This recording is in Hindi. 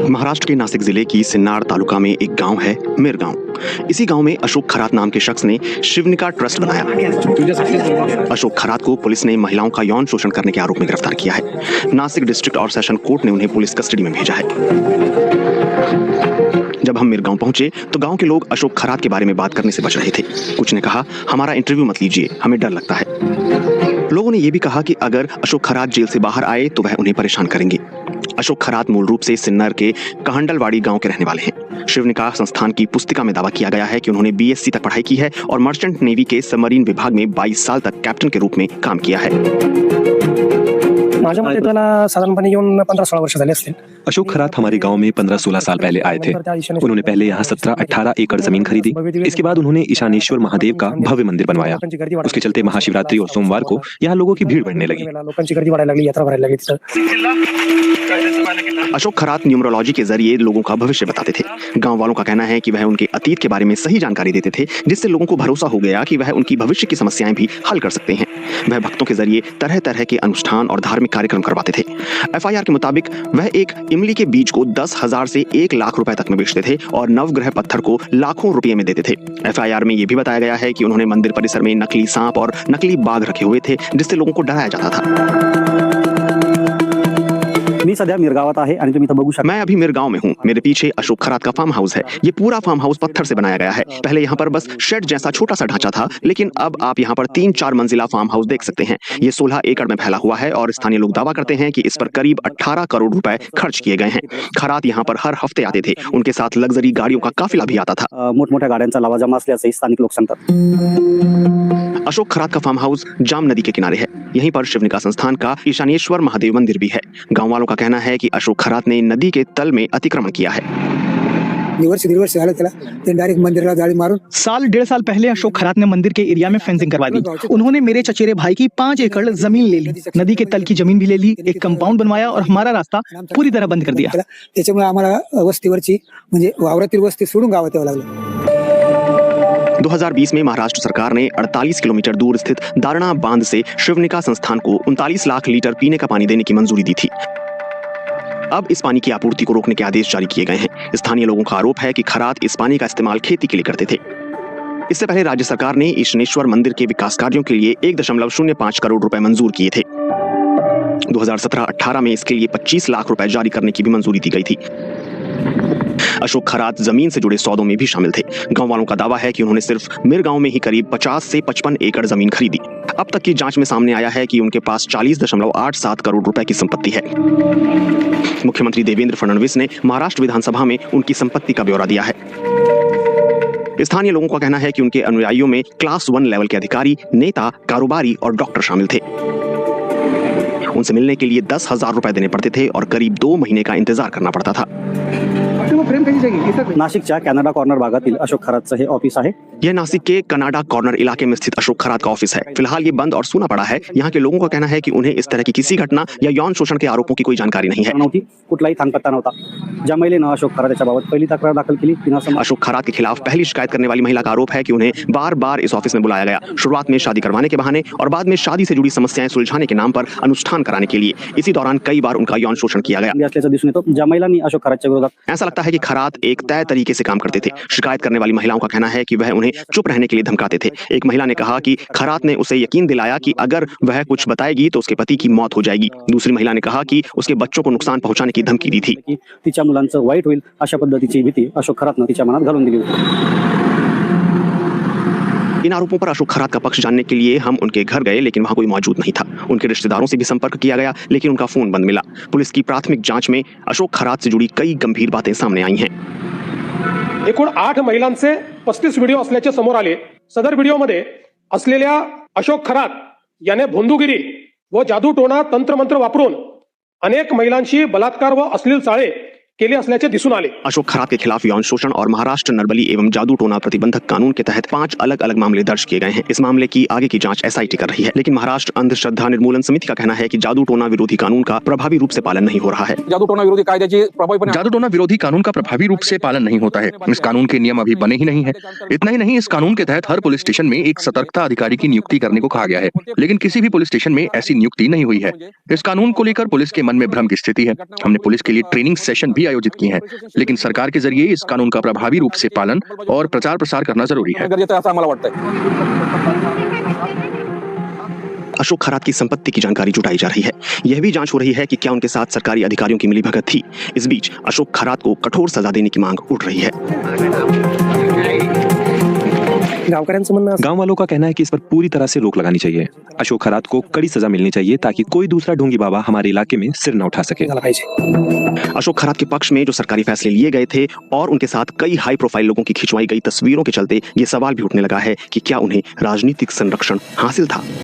महाराष्ट्र के नासिक जिले की सिन्नार तालुका में एक गांव है मिर गांव। इसी गांव में अशोक खरात नाम के शख्स ने शिवनिका ट्रस्ट बनाया। अशोक खरात को पुलिस ने महिलाओं का यौन शोषण करने के आरोप में गिरफ्तार किया है। नासिक डिस्ट्रिक्ट और सेशन कोर्ट ने उन्हें पुलिस कस्टडी में भेजा है। जब हम मिर गांव पहुंचे तो गांव के लोग अशोक खरात के बारे में बात करने से बच रहे थे। कुछ ने कहा, हमारा इंटरव्यू मत लीजिए, हमें डर लगता है। लोगों ने यह भी कहा कि अगर अशोक खरात जेल से बाहर आए तो वह उन्हें परेशान करेंगे। अशोक खरात मूल रूप से सिन्नर के कहंडलवाड़ी गांव के रहने वाले हैं। शिवनिका संस्थान की पुस्तिका में दावा किया गया है कि उन्होंने बीएससी तक पढ़ाई की है और मर्चेंट नेवी के सबमरीन विभाग में 22 साल तक कैप्टन के रूप में काम किया है। माझ्या त्याला साधारणपणे येऊन 15-16 वर्ष झाले असतील। अशोक खरात हमारे गांव में 15-16 साल पहले आए थे। उन्होंने पहले यहाँ 17-18 एकड़ जमीन खरीदी। इसके बाद उन्होंने ईशानेश्वर महादेव का भव्य मंदिर बनवाया। उसके चलते महाशिवरात्रि और सोमवार को यहाँ लोगों की भीड़ बढ़ने लगी। अशोक खरात न्यूमरोलॉजी के जरिए लोगों का भविष्य बताते थे। गांव वालों का कहना है कि वह उनके अतीत के बारे में सही जानकारी देते थे, जिससे लोगों को भरोसा हो गया कि वह उनकी भविष्य की समस्याएं भी हल कर सकते हैं। वह भक्तों के जरिए तरह तरह के अनुष्ठान और धार्मिक कार्यक्रम करवाते थे। एफआईआर के मुताबिक वह एक इमली के बीज को 10,000 से 1 लाख रुपए तक में बेचते थे और नवग्रह पत्थर को लाखों रुपए में देते थे। एफआईआर में यह भी बताया गया है कि उन्होंने मंदिर परिसर में नकली सांप और नकली बाघ रखे हुए थे, जिससे लोगों को डराया जाता था। मी सध्या मिरगावात आहे आणि तुम्ही इथं बघू शकता। मैं अभी मिर गांव में हूँ। मेरे पीछे अशोक खरात का फार्म हाउस है। ये पूरा फार्म हाउस पत्थर से बनाया गया है। पहले यहाँ पर बस शेड जैसा छोटा सा ढांचा था, लेकिन अब आप यहाँ पर 3-4 मंजिला फार्म हाउस देख सकते हैं। ये 16 एकड़ में फैला हुआ है और स्थानीय लोग दावा करते हैं कि इस पर करीब 18 करोड़ रुपए खर्च किए गए हैं। खरात यहाँ पर हर हफ्ते आते थे। उनके साथ लग्जरी गाड़ियों का काफिला भी आता था। मोठमोठ्या गाड्यांचा लवाजमा असल्याचे स्थानिक लोक सांगतात। अशोक खरात का फार्म हाउस जाम नदी के किनारे है। यहीं पर शिवनिका संस्थान का ईशानेश्वर महादेव मंदिर भी है। गांव वालों का कहना है कि अशोक खरात ने नदी के तल में अतिक्रमण किया है। वर्ष झालं त्याला ते डायरेक्ट मंदिराला जाळी मारून साल 1.5 साल पहले अशोक खरात ने मंदिर के एरिया में फेंसिंग करवा दी। उन्होंने मेरे चचेरे भाई की 5 एकड़ जमीन ले ली, नदी के तल की जमीन भी ले ली, एक कंपाउंड बनवाया और हमारा रास्ता पूरी तरह बंद कर दिया। त्याच्यामुळे आम्हाला वस्तीवरची म्हणजे वावरातील वस्ती सोडून गावात यावं लागलं। 2020 में महाराष्ट्र सरकार ने 48 किलोमीटर दूर स्थित दारणा बांध से शिवनिका संस्थान को 39 लाख लीटर पीने का पानी देने की मंजूरी दी थी। अब इस पानी की आपूर्ति को रोकने के आदेश जारी किए गए हैं। स्थानीय लोगों का आरोप है कि खरात इस पानी का इस्तेमाल खेती के लिए करते थे। इससे पहले राज्य सरकार ने ईशानेश्वर मंदिर के विकास कार्यों के लिए 1.05 करोड़ रुपए मंजूर किए थे। 2017-18 में इसके लिए 25 लाख रुपए जारी करने की भी मंजूरी दी गई थी। अशोक खरात जमीन से जुड़े सौदों में भी शामिल थे। गांव वालों का दावा है कि उन्होंने सिर्फ मिर गांव में ही करीब 50 से 55 एकड़ जमीन खरीदी। अब तक की जांच में सामने आया है कि उनके पास 40.87 करोड़ रुपए की संपत्ति है। मुख्यमंत्री देवेंद्र फडणवीस ने महाराष्ट्र विधानसभा में उनकी संपत्ति का ब्यौरा दिया है। स्थानीय लोगों का कहना है कि उनके अनुयायियों में क्लास 1 लेवल के अधिकारी, नेता, कारोबारी और डॉक्टर शामिल थे। उनसे मिलने के लिए 10,000 रुपए देने पड़ते थे और करीब 2 महीने का इंतजार करना पड़ता था। नाशिकच्या कॅनडा कॉर्नर भागातील अशोक खरातचं हे ऑफिस आहे। यह नासिक के कनाडा कॉर्नर इलाके में स्थित अशोक खरात का ऑफिस है। फिलहाल ये बंद और सूना पड़ा है। यहाँ के लोगों का कहना है कि उन्हें इस तरह की किसी घटना या यौन शोषण के आरोपों की कोई जानकारी नहीं है। कुठलाही थांगपत्ता नव्हता। ज्या महिलेनं अशोक खरात याच्याबाबत पहिली तक्रार दाखल केली, अशोक खरात के खिलाफ पहली शिकायत करने वाली महिला का आरोप है कि उन्हें बार बार इस ऑफिस में बुलाया गया, शुरुआत में शादी करवाने के बहाने और बाद में शादी से जुड़ी समस्याएं सुलझाने के नाम पर अनुष्ठान कराने के लिए। इसी दौरान कई बार उनका यौन शोषण किया गया। दिसून येतो। ज्या महिलांनी अशोक खरातच्या विरोधात ऐसा लगता है कि खरात एक तय तरीके से काम करते थे। शिकायत करने वाली महिलाओं का कहना है कि वह उन्हें चुप रहने के लिए धमकाते थे। एक महिला ने कहा कि खरात ने उसे यकीन दिलाया कि अगर वह कुछ बताएगी तो उसके पति की मौत हो जाएगी। दूसरी महिला ने कहा कि उसके बच्चों को नुकसान पहुंचाने की धमकी दी थी। तिच्या मुलांचं वाईट होईल अशा पद्धतीची भीती अशोक खरातनं तिच्या मनात घालून दिली होती। इन आरोपों पर अशोक खरात का पक्ष जानने के लिए हम उनके घर गए, लेकिन वहां कोई मौजूद नहीं था। उनके रिश्तेदारों से भी संपर्क किया गया, लेकिन उनका फोन बंद मिला। पुलिस की प्राथमिक जांच में अशोक खरात से जुड़ी कई गंभीर बातें सामने आई हैं। एकूण 8 महिलांचे 35 व्हिडिओ असल्याचे समोर आले। सदर व्हिडिओमध्ये असलेल्या अशोक खरात याने भोंदूगिरी व जादूटोणा तंत्रमंत्र वापरून अनेक महिलांशी बलात्कार व अश्लील चाळे केले असल्याचे दिसून आले। अशोक खरात के खिलाफ यौन शोषण और महाराष्ट्र नरबली एवं जादू टोना प्रतिबंधक कानून के तहत 5 अलग अलग मामले दर्ज किए गए हैं। इस मामले की आगे की जांच एसआईटी कर रही है, लेकिन महाराष्ट्र अंधश्रद्धा निर्मूलन समिति का कहना है कि जादू टोना विरोधी कानून का प्रभावी रूप से पालन नहीं हो रहा है। जादू टोना विरोधी कानून का प्रभावी रूप से पालन नहीं होता है। इस कानून के नियम अभी बने ही नहीं है। इतना ही नहीं, इस कानून के तहत हर पुलिस स्टेशन में एक सतर्कता अधिकारी की नियुक्ति करने को कहा गया है, लेकिन किसी भी पुलिस स्टेशन में ऐसी नियुक्ति नहीं हुई है। इस कानून को लेकर पुलिस के मन में भ्रम की स्थिति है। हमने पुलिस के लिए ट्रेनिंग सेशन भी आयोजित की हैं, लेकिन सरकार के जरिए इस कानून का प्रभावी रूप से पालन और प्रचार प्रसार करना जरूरी है। अशोक खरात की संपत्ति की जानकारी जुटाई जा रही है। यह भी जांच हो रही है कि क्या उनके साथ सरकारी अधिकारियों की मिलीभगत थी। इस बीच अशोक खरात को कठोर सजा देने की मांग उठ रही है। गांव वालों का कहना है कि इस पर पूरी तरह से रोक लगानी चाहिए। अशोक खरात को कड़ी सजा मिलनी चाहिए ताकि कोई दूसरा ढोंगी बाबा हमारे इलाके में सिर न उठा सके। अशोक खरात के पक्ष में जो सरकारी फैसले लिए गए थे और उनके साथ कई हाई प्रोफाइल लोगों की खिंचवाई गई तस्वीरों के चलते ये सवाल भी उठने लगा है कि क्या उन्हें राजनीतिक संरक्षण हासिल था।